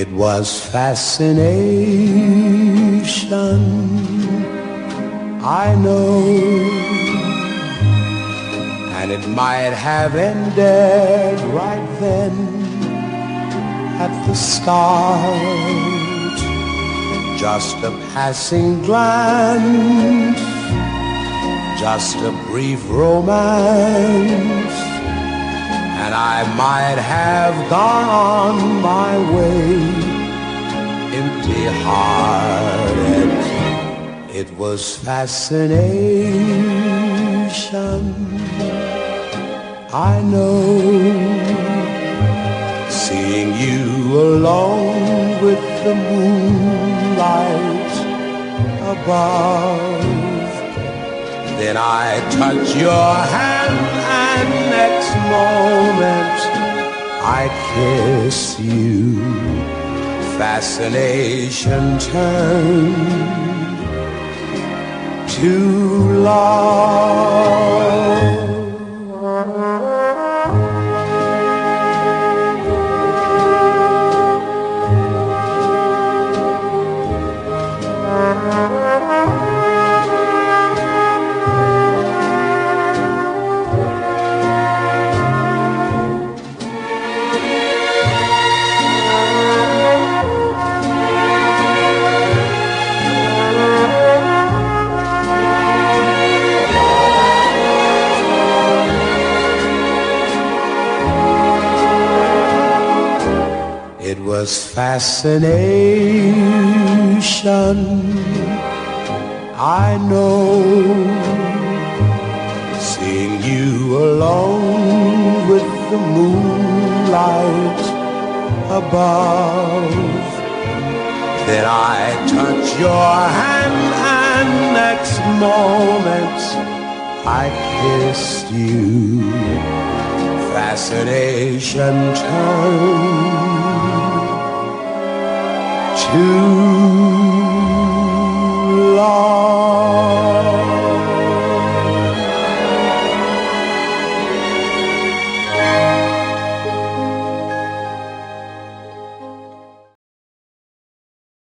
It was fascination, I know, and it might have ended right then at the start. Just a passing glance, just a brief romance, and I might have gone on my way, empty-hearted. It was fascination, I know, seeing you alone with the moonlight above. Then I touch your hand and next moment I kiss you. Fascination turned to love. It was fascination, I know, seeing you alone with the moonlight above. Then I touch your hand and next moment I kissed you. Fascination turned to